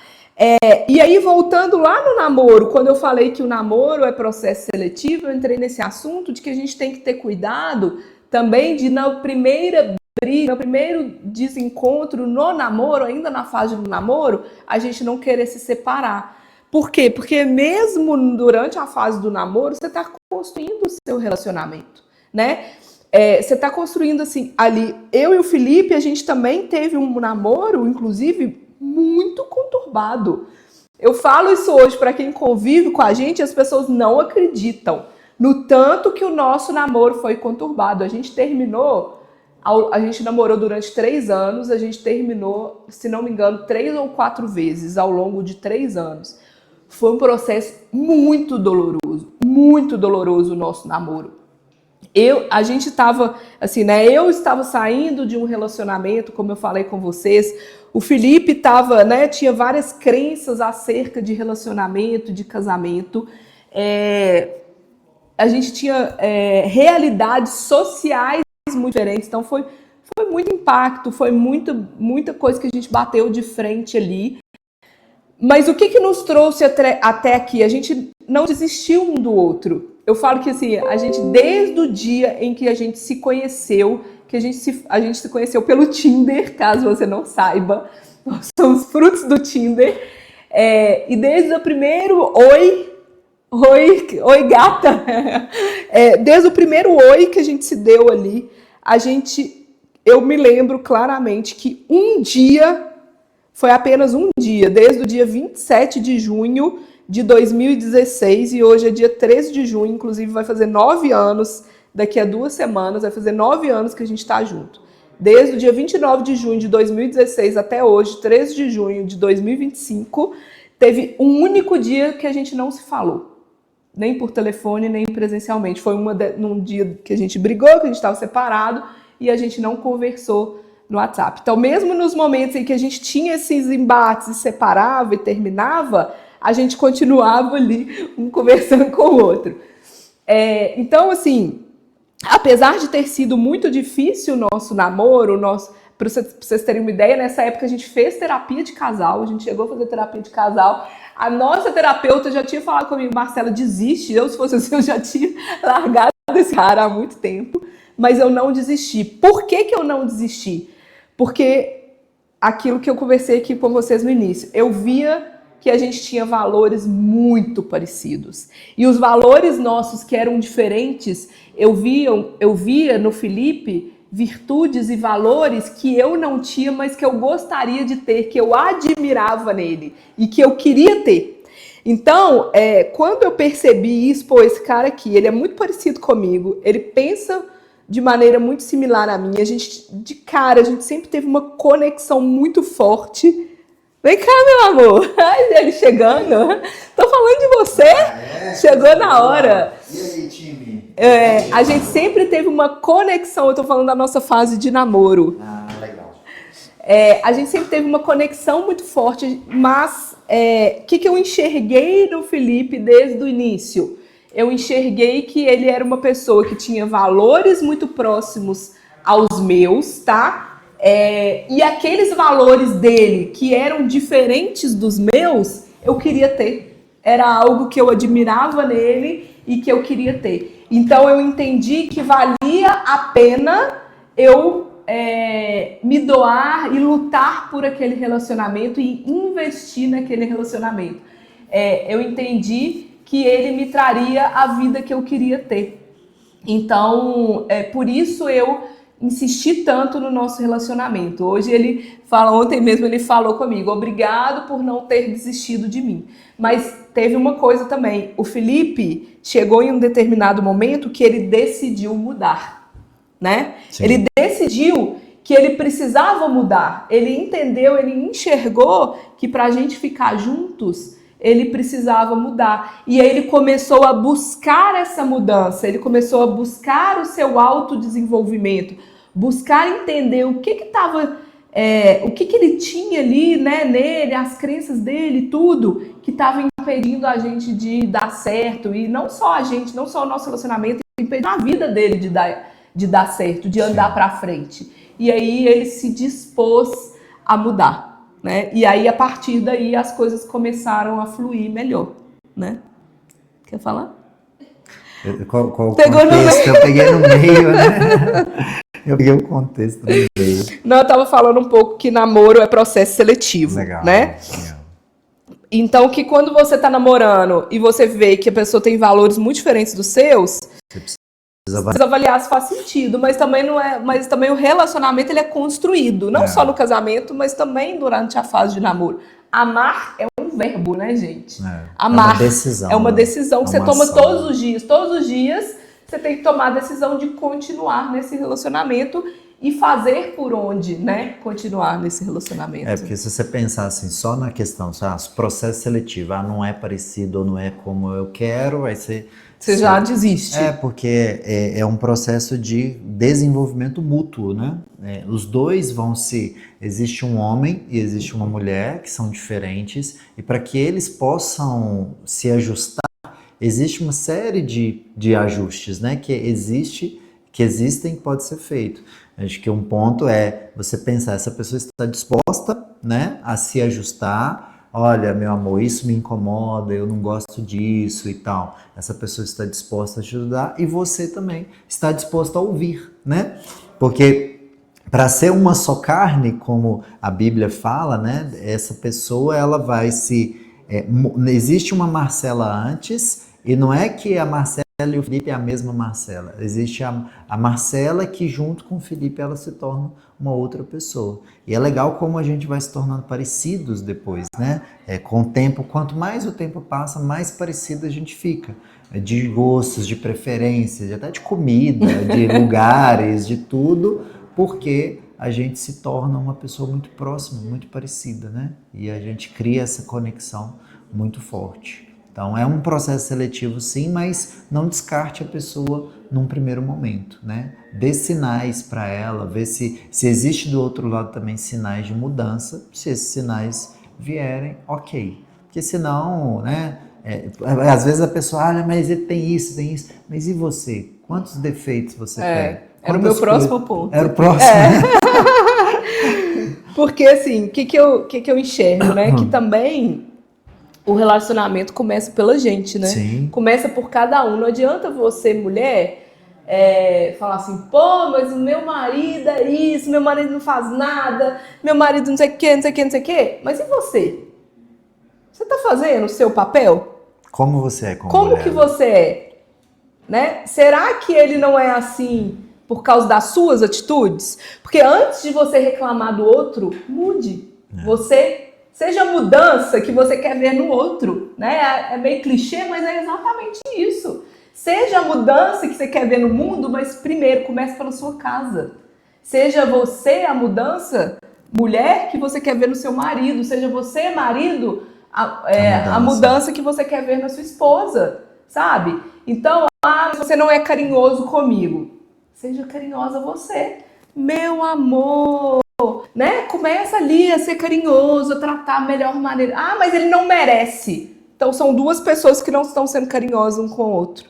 E aí, voltando lá no namoro, quando eu falei que o namoro é processo seletivo, eu entrei nesse assunto de que a gente tem que ter cuidado também de, na primeira briga, no primeiro desencontro no namoro, ainda na fase do namoro, a gente não querer se separar. Por quê? Porque mesmo durante a fase do namoro, você está construindo o seu relacionamento, né? Você está construindo assim, ali, eu e o Felipe, a gente também teve um namoro, inclusive, muito conturbado. Eu falo isso hoje para quem convive com a gente, as pessoas não acreditam no tanto que o nosso namoro foi conturbado. A gente namorou durante 3 anos, a gente terminou, se não me engano, 3 ou 4 vezes ao longo de 3 anos. Foi um processo muito doloroso o nosso namoro. A gente estava, assim, né? Eu estava saindo de um relacionamento, como eu falei com vocês. O Felipe estava, né? Tinha várias crenças acerca de relacionamento, de casamento. A gente tinha realidades sociais muito diferentes. Então foi muito impacto, foi muita coisa que a gente bateu de frente ali. Mas o que nos trouxe até aqui? A gente não desistiu um do outro. Eu falo que assim, a gente, desde o dia em que a gente se conheceu, que a gente se conheceu pelo Tinder, caso você não saiba, nós somos frutos do Tinder, e desde o primeiro oi gata, desde o primeiro oi que a gente se deu ali, eu me lembro claramente que foi apenas um dia, desde o dia 27 de junho de 2016, e hoje é dia 13 de junho, inclusive vai fazer 9 anos, daqui a 2 semanas, vai fazer 9 anos que a gente está junto. Desde o dia 29 de junho de 2016 até hoje, 13 de junho de 2025, teve um único dia que a gente não se falou, nem por telefone, nem presencialmente. Foi num dia que a gente brigou, que a gente estava separado, e a gente não conversou no WhatsApp. Então, mesmo nos momentos em que a gente tinha esses embates e separava e terminava, a gente continuava ali, um conversando com o outro. Então, assim, apesar de ter sido muito difícil o nosso namoro, para vocês terem uma ideia, nessa época a gente fez terapia de casal, a gente chegou a fazer terapia de casal. A nossa terapeuta já tinha falado comigo, Marcela, desiste. Se fosse assim, eu já tinha largado esse cara há muito tempo, mas eu não desisti. Por que eu não desisti? Porque aquilo que eu conversei aqui com vocês no início, eu via que a gente tinha valores muito parecidos. E os valores nossos que eram diferentes, eu via no Felipe virtudes e valores que eu não tinha, mas que eu gostaria de ter, que eu admirava nele e que eu queria ter. Então, quando eu percebi isso, esse cara aqui, ele é muito parecido comigo, ele pensa de maneira muito similar à minha, a gente sempre teve uma conexão muito forte. Vem cá, meu amor. Ai, ele chegando. Tô falando de você. Chegou na hora. E aí, time? A gente sempre teve uma conexão. Eu tô falando da nossa fase de namoro. Ah, legal. A gente sempre teve uma conexão muito forte, mas o que eu enxerguei no Felipe desde o início? Eu enxerguei que ele era uma pessoa que tinha valores muito próximos aos meus, tá? E aqueles valores dele que eram diferentes dos meus, eu queria ter. Era algo que eu admirava nele e que eu queria ter. Então eu entendi que valia a pena eu me doar e lutar por aquele relacionamento e investir naquele relacionamento. Eu entendi que ele me traria a vida que eu queria ter. Então, por isso eu insisti tanto no nosso relacionamento. Hoje ele fala, ontem mesmo ele falou comigo, obrigado por não ter desistido de mim. Mas teve uma coisa também, o Felipe chegou em um determinado momento que ele decidiu mudar, né? Sim. Ele decidiu que ele precisava mudar, ele entendeu, ele enxergou que para a gente ficar juntos, ele precisava mudar. E aí ele começou a buscar essa mudança, ele começou a buscar o seu autodesenvolvimento, buscar entender o que estava, o que ele tinha ali, né, nele, as crenças dele, tudo que estava impedindo a gente de dar certo. E não só a gente, não só o nosso relacionamento, impedindo a vida dele de dar certo, de andar para frente. E aí ele se dispôs a mudar, né? E aí a partir daí as coisas começaram a fluir melhor, né? Quer falar? Qual Pegou contexto? Eu peguei no meio, né? Eu peguei o contexto no meio. Não, eu tava falando um pouco que namoro é processo seletivo, legal, né? Legal. Então que quando você tá namorando e você vê que a pessoa tem valores muito diferentes dos seus, você precisa avaliar se faz sentido, mas também não é, mas também o relacionamento ele é construído, não só no casamento, mas também durante a fase de namoro. Amar é um verbo, né, gente? Amar é uma decisão que você toma todos os dias. Todos os dias você tem que tomar a decisão de continuar nesse relacionamento e fazer por onde, né, continuar nesse relacionamento. Porque se você pensar assim, só na questão, processo seletivo, não é parecido ou não é como eu quero, aí você já desiste. Porque é um processo de desenvolvimento mútuo, né? Os dois existe um homem e existe uma mulher que são diferentes, e para que eles possam se ajustar, existe uma série de ajustes, né? Que existem, que pode ser feito. Acho que um ponto é você pensar, essa pessoa está disposta, né, a se ajustar. Olha, meu amor, isso me incomoda, eu não gosto disso e tal. Essa pessoa está disposta a te ajudar e você também está disposto a ouvir, né? Porque para ser uma só carne, como a Bíblia fala, né? Essa pessoa, ela vai existe uma Marcela antes, e não é que a Marcela e o Felipe é a mesma Marcela. Existe a Marcela que junto com o Felipe ela se torna uma outra pessoa. E é legal como a gente vai se tornando parecidos depois, né? Com o tempo, quanto mais o tempo passa, mais parecido a gente fica. De gostos, de preferências, até de comida, de lugares, de tudo, porque a gente se torna uma pessoa muito próxima, muito parecida, né? E a gente cria essa conexão muito forte. Então é um processo seletivo sim, mas não descarte a pessoa num primeiro momento, né? Dê sinais para ela, vê se existe do outro lado também sinais de mudança. Se esses sinais vierem, ok. Porque senão, né? Às vezes a pessoa, mas ele tem isso, mas e você? Quantos defeitos você tem? Era o meu próximo ponto. Era o próximo. Porque assim, o que eu enxergo, né? Que também o relacionamento começa pela gente, né? Sim. Começa por cada um. Não adianta você, mulher, falar assim, pô, mas o meu marido é isso, meu marido não faz nada, meu marido não sei o que, não sei o que, não sei o que. Mas e você? Você tá fazendo o seu papel? Como você é como mulher? Como que você é? Né? Será que ele não é assim por causa das suas atitudes? Porque antes de você reclamar do outro, mude. Seja a mudança que você quer ver no outro, né? É meio clichê, mas é exatamente isso. Seja a mudança que você quer ver no mundo, mas primeiro comece pela sua casa. Seja você a mudança, mulher, que você quer ver no seu marido. Seja você, marido, a mudança que você quer ver na sua esposa, sabe? Então, você não é carinhoso comigo. Seja carinhosa você. Meu amor, né, começa ali a ser carinhoso, a tratar a melhor maneira. Ah, mas ele não merece. Então são duas pessoas que não estão sendo carinhosas um com o outro.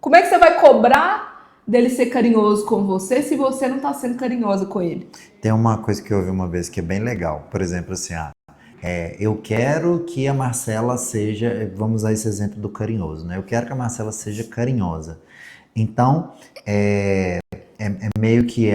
Como é que você vai cobrar dele ser carinhoso com você se você não está sendo carinhosa com ele? Tem uma coisa que eu ouvi uma vez que é bem legal. Por exemplo, assim, eu quero que a Marcela seja, vamos usar esse exemplo do carinhoso, né? Eu quero que a Marcela seja carinhosa. Então, meio que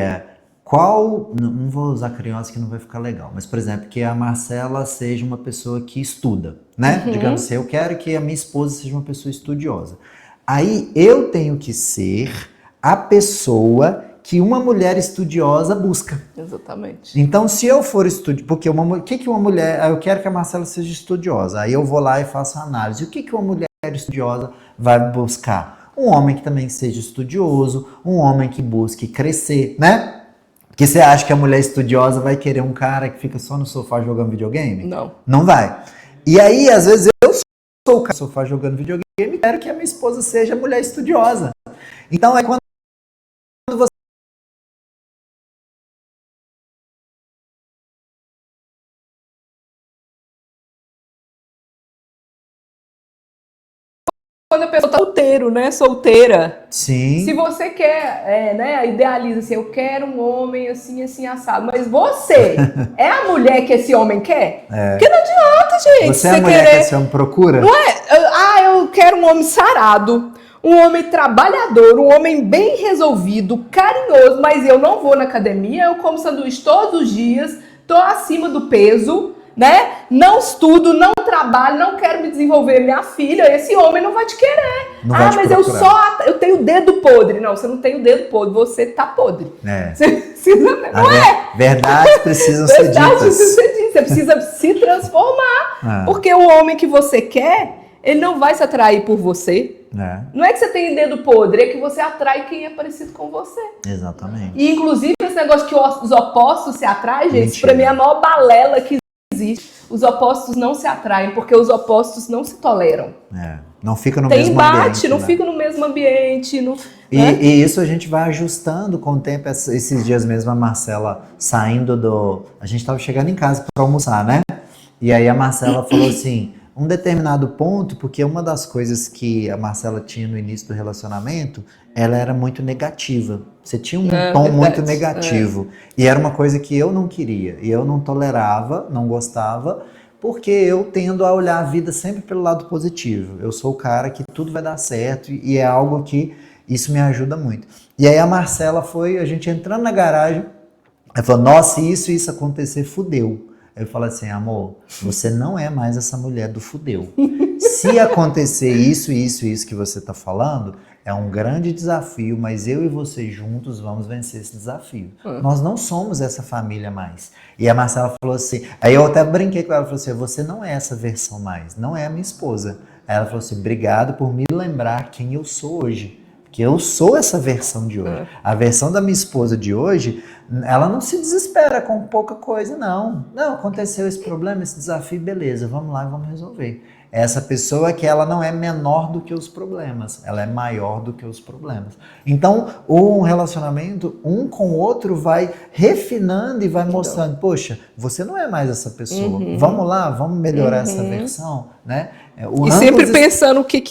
não vou usar carinhosa que não vai ficar legal, mas, por exemplo, que a Marcela seja uma pessoa que estuda, né? Digamos assim, eu quero que a minha esposa seja uma pessoa estudiosa. Aí eu tenho que ser a pessoa que uma mulher estudiosa busca. Exatamente. Então, se eu for estudiosa, porque o que uma mulher, eu quero que a Marcela seja estudiosa, aí eu vou lá e faço a análise. O que uma mulher estudiosa vai buscar? Um homem que também seja estudioso, um homem que busque crescer, né? Porque você acha que a mulher estudiosa vai querer um cara que fica só no sofá jogando videogame? Não. Não vai. E aí, às vezes, eu sou o cara no sofá jogando videogame e quero que a minha esposa seja mulher estudiosa. Então, quando você Quando a pessoa tá solteiro, né? Solteira. Sim. Se você quer, né? Idealiza assim, eu quero um homem assim, assim, assado. Mas você é a mulher que esse homem quer? Porque não adianta, gente. Você é a mulher que esse homem procura? Não é? Eu quero um homem sarado, um homem trabalhador, um homem bem resolvido, carinhoso, mas eu não vou na academia, eu como sanduíche todos os dias, tô acima do peso, né? Não estudo, não trabalho, não quero me desenvolver. Minha filha, esse homem não vai te querer. Mas eu tenho dedo podre. Não, você não tem o dedo podre, você tá podre. Você precisa, verdades precisam ser ditas. Você precisa se transformar. Porque o homem que você quer, ele não vai se atrair por você. Não é que você tem dedo podre, é que você atrai quem é parecido com você. Exatamente. E inclusive esse negócio que os opostos se atraem, gente, isso pra mim é a maior balela que existe. Os opostos não se atraem, porque os opostos não se toleram. Não fica no mesmo ambiente. Não fica no mesmo ambiente. E isso a gente vai ajustando com o tempo. Esses dias mesmo a Marcela saindo a gente estava chegando em casa para almoçar, né? E aí a Marcela falou assim, um determinado ponto, porque uma das coisas que a Marcela tinha no início do relacionamento, ela era muito negativa. Você tinha um tom muito negativo. E era uma coisa que eu não queria. E eu não tolerava, não gostava, porque eu tendo a olhar a vida sempre pelo lado positivo. Eu sou o cara que tudo vai dar certo e é algo que isso me ajuda muito. E aí a Marcela a gente entrando na garagem, ela falou, nossa, se isso acontecer, fudeu. Eu falo assim, amor, você não é mais essa mulher do fudeu. Se acontecer isso que você tá falando, é um grande desafio, mas eu e você juntos vamos vencer esse desafio. Nós não somos essa família mais. E a Marcela falou assim, aí eu até brinquei com ela, falou assim, você não é essa versão mais, não é a minha esposa. Aí ela falou assim, obrigado por me lembrar quem eu sou hoje. Porque eu sou essa versão de hoje. A versão da minha esposa de hoje, ela não se desespera com pouca coisa, não. Não, aconteceu esse problema, esse desafio, beleza, vamos lá e vamos resolver. Essa pessoa que ela não é menor do que os problemas, ela é maior do que os problemas. Então, um relacionamento, um com o outro, vai refinando e vai mostrando, poxa, você não é mais essa pessoa. Vamos lá, vamos melhorar essa versão, né? E sempre pensando o que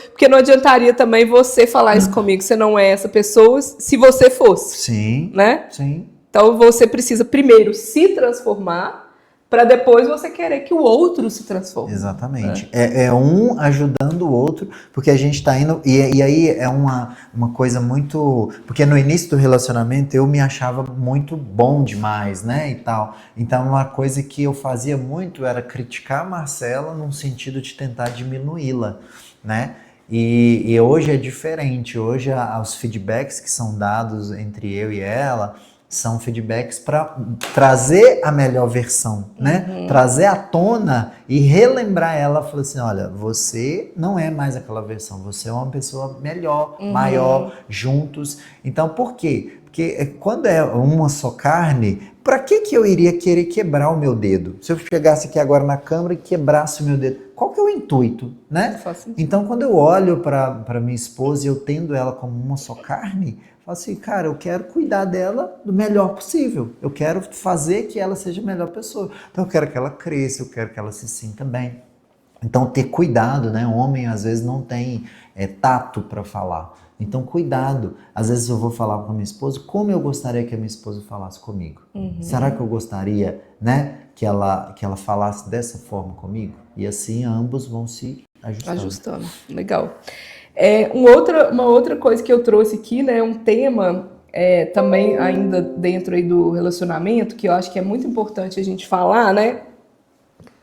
porque não adiantaria também você falar isso comigo, você não é essa pessoa, se você fosse. Sim, né? Sim. Então você precisa primeiro se transformar para depois você querer que o outro se transforme. Exatamente. É um ajudando o outro, porque a gente está indo... E aí é uma coisa muito... Porque no início do relacionamento eu me achava muito bom demais, né? E tal. Então uma coisa que eu fazia muito era criticar a Marcela num sentido de tentar diminuí-la, né? E hoje é diferente. Hoje os feedbacks que são dados entre eu e ela... são feedbacks para trazer a melhor versão, né? Trazer à tona e relembrar ela, falar assim, olha, você não é mais aquela versão, você é uma pessoa melhor, maior, juntos. Então, por quê? Porque quando é uma só carne, para que eu iria querer quebrar o meu dedo? Se eu chegasse aqui agora na câmera e quebrasse o meu dedo, qual que é o intuito, né? Então, quando eu olho para minha esposa e eu tendo ela como uma só carne, Fala assim, cara, eu quero cuidar dela do melhor possível. Eu quero fazer que ela seja a melhor pessoa. Então eu quero que ela cresça, eu quero que ela se sinta bem. Então ter cuidado, né? O homem às vezes não tem tato para falar. Então cuidado. Às vezes eu vou falar com a minha esposa como eu gostaria que a minha esposa falasse comigo. Será que eu gostaria, né, que ela falasse dessa forma comigo? E assim ambos vão se ajustando. Legal. Uma outra coisa que eu trouxe aqui, né, um tema também ainda dentro aí do relacionamento, que eu acho que é muito importante a gente falar, né,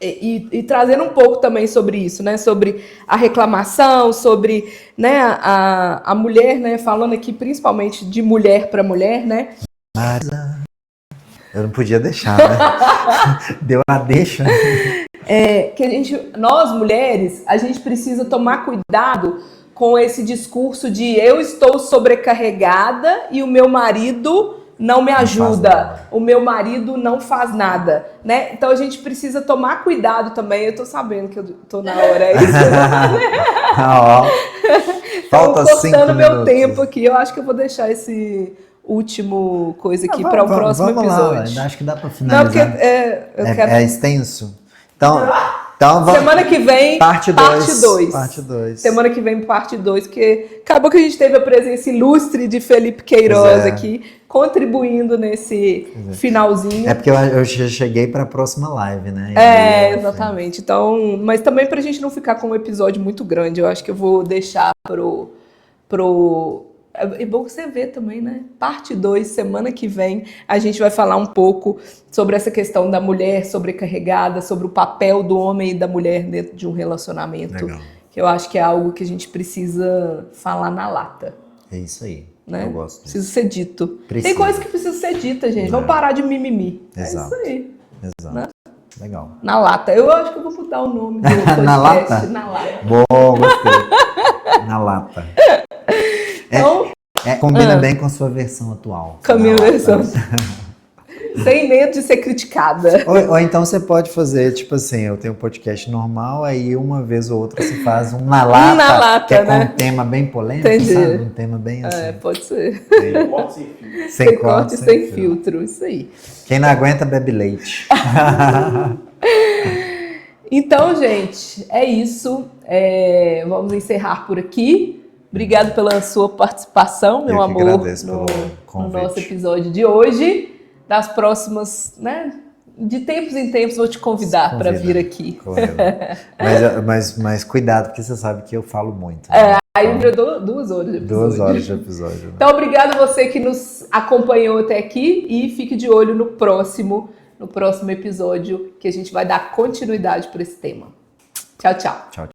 e trazendo um pouco também sobre isso, né, sobre a reclamação, sobre, né, a mulher, né, falando aqui principalmente de mulher para mulher, né. Eu não podia deixar, né? Deu a deixa. Que nós mulheres, a gente precisa tomar cuidado com esse discurso de eu estou sobrecarregada e o meu marido não me ajuda, o meu marido não faz nada, né? Então a gente precisa tomar cuidado também. Eu tô sabendo que eu tô na hora, é isso. Falta 5 minutos. Cortando meu tempo aqui, eu acho que eu vou deixar esse último coisa aqui para o próximo episódio. Acho que dá para finalizar. Não, porque é extenso. Então vamos... Semana que vem, parte 2. Parte 2. Semana que vem, parte 2, porque acabou que a gente teve a presença ilustre de Felipe Queiroz aqui, contribuindo nesse finalzinho. É porque eu já cheguei para a próxima live, né? Exatamente. Então, mas também para a gente não ficar com um episódio muito grande, eu acho que eu vou deixar pro... É bom você ver também, né? Parte 2, semana que vem, a gente vai falar um pouco sobre essa questão da mulher sobrecarregada, sobre o papel do homem e da mulher dentro de um relacionamento. Legal. Que eu acho que é algo que a gente precisa falar na lata. É isso aí. Né? Eu gosto disso. Precisa ser dito. Tem coisa que precisa ser dita, gente. Vamos parar de mimimi. Exato. É isso aí. Exato. Né? Legal. Na lata. Eu acho que eu vou mudar o nome do podcast. Na lata? Na lata. Bom, gostei. Na lata. Então, combina bem com a sua versão atual. Com a minha versão. Sem medo de ser criticada. Ou então você pode fazer, tipo assim, eu tenho um podcast normal, aí uma vez ou outra você faz um na lata, que é com um tema bem polêmico, sabe? Um tema bem assim. Pode ser. Sem corte, sem filtro. Isso aí. Quem não aguenta, bebe leite. Então, gente, é isso. Vamos encerrar por aqui. Obrigado pela sua participação, meu amor, no nosso episódio de hoje. Das próximas, né? De tempos em tempos vou te convidar para vir aqui. Claro. Mas cuidado, porque você sabe que eu falo muito. Né? Aí eu dou 2 horas de episódio. 2 horas de episódio. Né? Então, obrigado a você que nos acompanhou até aqui e fique de olho no próximo episódio, que a gente vai dar continuidade para esse tema. Tchau, tchau. Tchau.